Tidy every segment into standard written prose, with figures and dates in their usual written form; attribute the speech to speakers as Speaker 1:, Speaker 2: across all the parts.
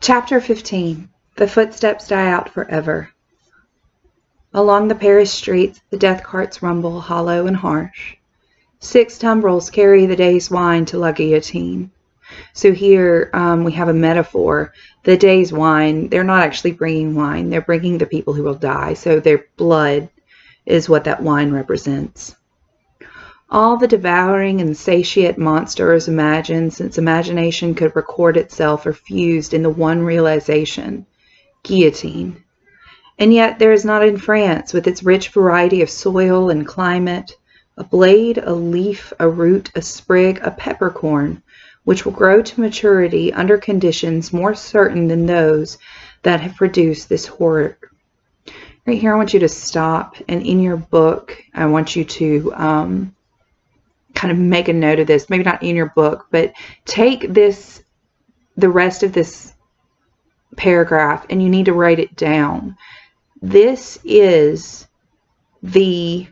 Speaker 1: Chapter 15. The footsteps die out forever. Along the Paris streets, the death carts rumble, hollow and harsh. 6 tumbrils carry the day's wine to la guillotine. So here we have a metaphor. The day's wine, they're not actually bringing wine. They're bringing the people who will die. So their blood is what that wine represents. All the devouring and satiate monsters imagined, since imagination could record itself, are fused in the one realization: guillotine. And yet there is not in France, with its rich variety of soil and climate, a blade, a leaf, a root, a sprig, a peppercorn, which will grow to maturity under conditions more certain than those that have produced this horror. Right here I want you to stop, and in your book I want you to kind of make a note of this. Maybe not in your book, but take the rest of this paragraph, and you need to write it down. This is the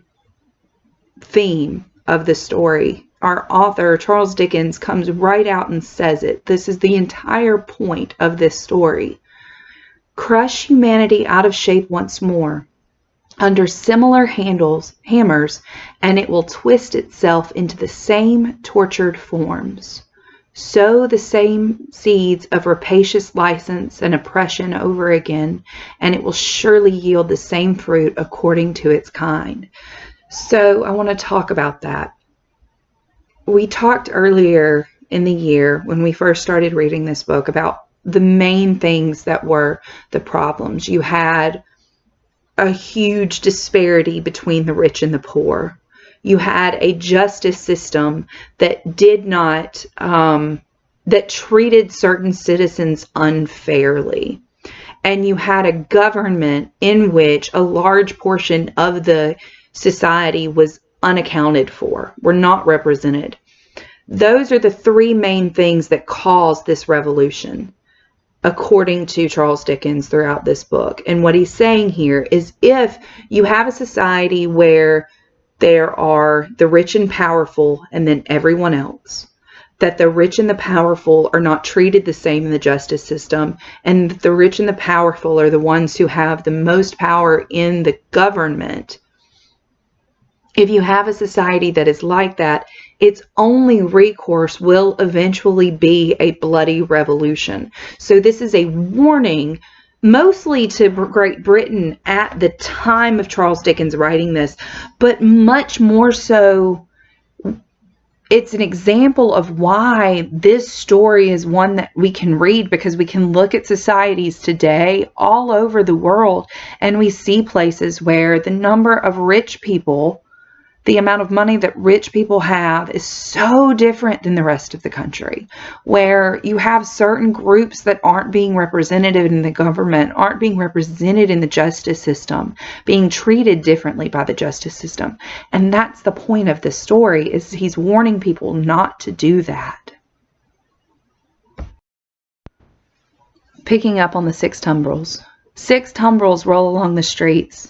Speaker 1: theme of the story. Our author, Charles Dickens, comes right out and says it. This is the entire point of this story. Crush humanity out of shape once more, under similar hammers, and it will twist itself into the same tortured forms. Sow the same seeds of rapacious license and oppression over again, and it will surely yield the same fruit according to its kind. So I want to talk about that. We talked earlier in the year when we first started reading this book about the main things that were the problems. You had a huge disparity between the rich and the poor. You had a justice system that did not, that treated certain citizens unfairly. And you had a government in which a large portion of the society was unaccounted for, were not represented. Those are the 3 main things that caused this revolution, according to Charles Dickens throughout this book. And what he's saying here is, if you have a society where there are the rich and powerful and then everyone else, that the rich and the powerful are not treated the same in the justice system, and the rich and the powerful are the ones who have the most power in the government. If you have a society that is like that, its only recourse will eventually be a bloody revolution. So this is a warning, mostly to Great Britain at the time of Charles Dickens writing this, but much more so, it's an example of why this story is one that we can read, because we can look at societies today all over the world, and we see places where the number of rich people, the amount of money that rich people have, is so different than the rest of the country, where you have certain groups that aren't being represented in the government, aren't being represented in the justice system, being treated differently by the justice system. And that's the point of this story, is he's warning people not to do that. Picking up on the 6 tumbrils. 6 tumbrils roll along the streets.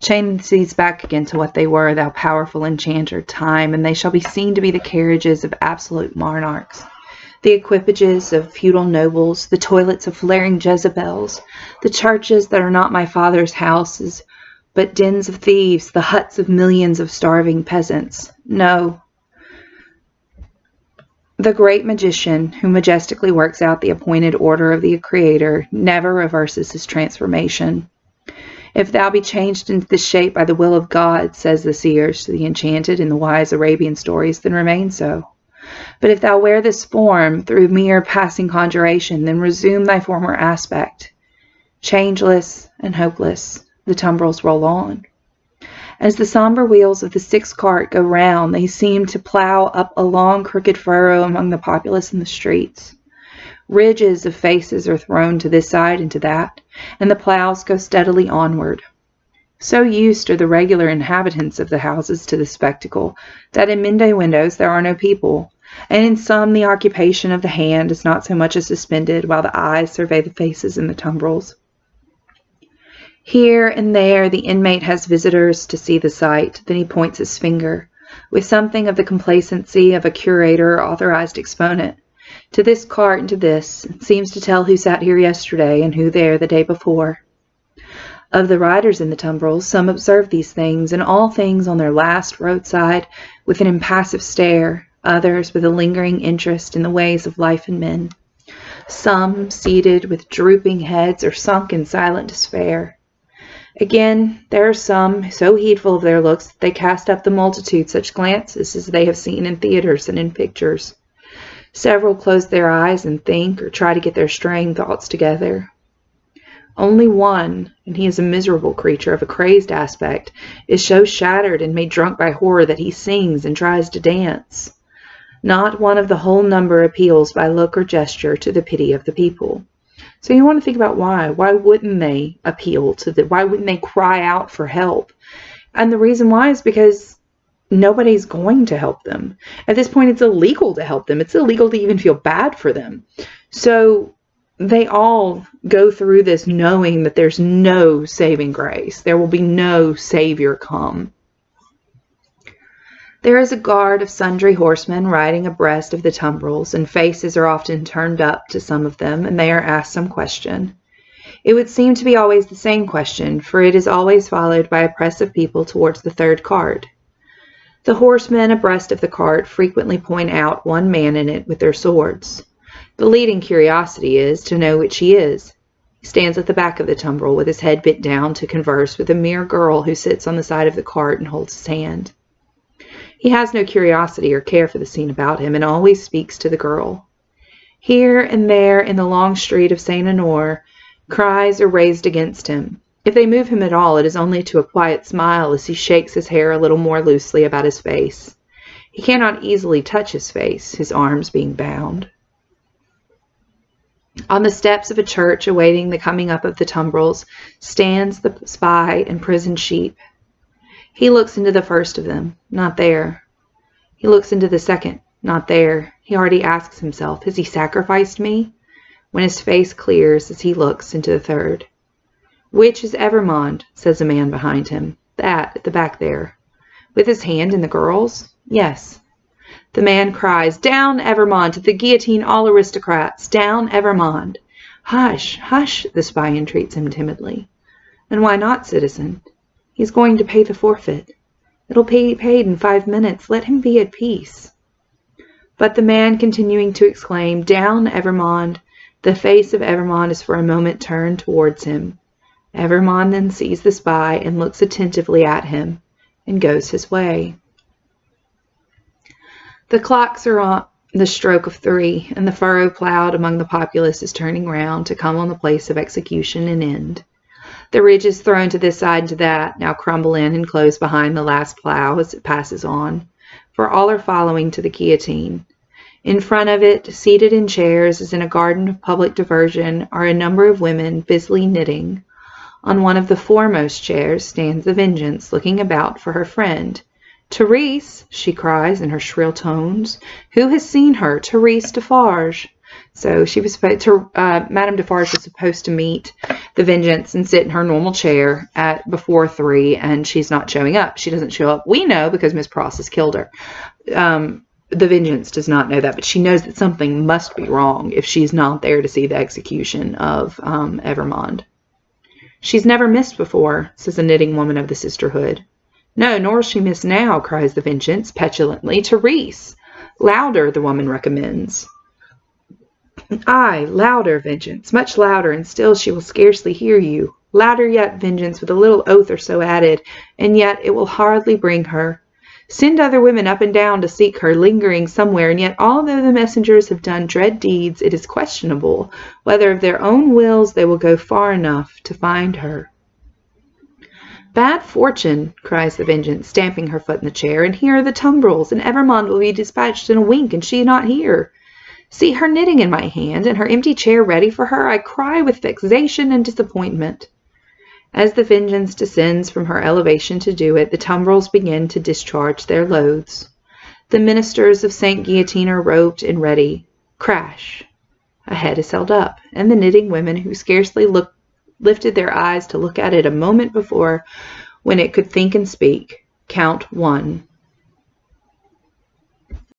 Speaker 1: Chain the seas back again to what they were, thou powerful enchanter, time, and they shall be seen to be the carriages of absolute monarchs, the equipages of feudal nobles, the toilets of flaring Jezebels, the churches that are not my father's houses, but dens of thieves, the huts of millions of starving peasants. No. The great magician, who majestically works out the appointed order of the Creator, never reverses his transformation. If thou be changed into this shape by the will of God, says the seers to the enchanted in the wise Arabian stories, then remain so. But if thou wear this form through mere passing conjuration, then resume thy former aspect. Changeless and hopeless, the tumbrils roll on. As the somber wheels of the 6th cart go round, they seem to plow up a long crooked furrow among the populace in the streets. Ridges of faces are thrown to this side and to that, and the plows go steadily onward. So used are the regular inhabitants of the houses to the spectacle, that in midday windows there are no people, and in some the occupation of the hand is not so much as suspended, while the eyes survey the faces in the tumbrils. Here and there the inmate has visitors to see the sight, then he points his finger, with something of the complacency of a curator or authorized exponent, To this cart and to this, it seems to tell who sat here yesterday and who there the day before. Of the riders in the tumbrils, some observe these things, and all things on their last roadside with an impassive stare, others with a lingering interest in the ways of life and men. Some, seated with drooping heads or sunk in silent despair. Again, there are some so heedful of their looks that they cast up the multitude such glances as they have seen in theaters and in pictures. Several close their eyes and think or try to get their straying thoughts together. Only one, and he is a miserable creature of a crazed aspect, is so shattered and made drunk by horror that he sings and tries to dance. Not one of the whole number appeals by look or gesture to the pity of the people. So you want to think about why. Why wouldn't they appeal to why wouldn't they cry out for help? And the reason why is because nobody's going to help them. At this point, it's illegal to help them. It's illegal to even feel bad for them. So they all go through this knowing that there's no saving grace. There will be no Savior come. There is a guard of sundry horsemen riding abreast of the tumbrils, and faces are often turned up to some of them, and they are asked some question. It would seem to be always the same question, for it is always followed by a press of people towards the third cart. The horsemen abreast of the cart frequently point out one man in it with their swords. The leading curiosity is to know which he is. He stands at the back of the tumbril with his head bent down to converse with a mere girl who sits on the side of the cart and holds his hand. He has no curiosity or care for the scene about him, and always speaks to the girl. Here and there in the long street of St. Honore, cries are raised against him. If they move him at all, it is only to a quiet smile as he shakes his hair a little more loosely about his face. He cannot easily touch his face, his arms being bound. On the steps of a church awaiting the coming up of the tumbrils stands the spy and prison sheep. He looks into the first of them, not there. He looks into the second, not there. He already asks himself, has he sacrificed me? When his face clears as he looks into the third. Which is Evrémonde, says a man behind him. That, at the back there. With his hand in the girl's? Yes. The man cries, down Evrémonde, to the guillotine all aristocrats, down Evrémonde. Hush, hush, the spy entreats him timidly. And why not, citizen? He's going to pay the forfeit. It'll be paid in 5 minutes. Let him be at peace. But the man continuing to exclaim, down Evrémonde, the face of Evrémonde is for a moment turned towards him. Evrémonde then sees the spy and looks attentively at him and goes his way. The clocks are on the stroke of 3, and the furrow plowed among the populace is turning round to come on the place of execution and end. The ridges thrown to this side and to that now crumble in and close behind the last plow as it passes on, for all are following to the guillotine. In front of it, seated in chairs as in a garden of public diversion, are a number of women busily knitting. On one of the foremost chairs stands the Vengeance, looking about for her friend. Therese, she cries in her shrill tones. Who has seen her? Therese Defarge. So she was supposed to, Madame Defarge was supposed to meet the Vengeance and sit in her normal chair at before 3, and she's not showing up. She doesn't show up. We know because Miss Pross has killed her. The Vengeance does not know that, but she knows that something must be wrong if she's not there to see the execution of Evrémonde. She's never missed before, says a knitting woman of the sisterhood. No, nor will she miss now, cries the Vengeance petulantly. Therese! Louder, the woman recommends. Aye, louder, Vengeance, much louder, and still she will scarcely hear you. Louder yet, Vengeance, with a little oath or so added, and yet it will hardly bring her. Send other women up and down to seek her, lingering somewhere, and yet although the messengers have done dread deeds, it is questionable whether of their own wills they will go far enough to find her. Bad fortune, cries the Vengeance, stamping her foot in the chair, and here are the tumbrils, and Evrémonde will be dispatched in a wink, and she not here. See her knitting in my hand, and her empty chair ready for her. I cry with vexation and disappointment. As the Vengeance descends from her elevation to do it, the tumbrils begin to discharge their loads. The ministers of St. Guillotine are roped and ready. Crash! A head is held up, and the knitting women, who scarcely lifted their eyes to look at it a moment before, when it could think and speak, count 1,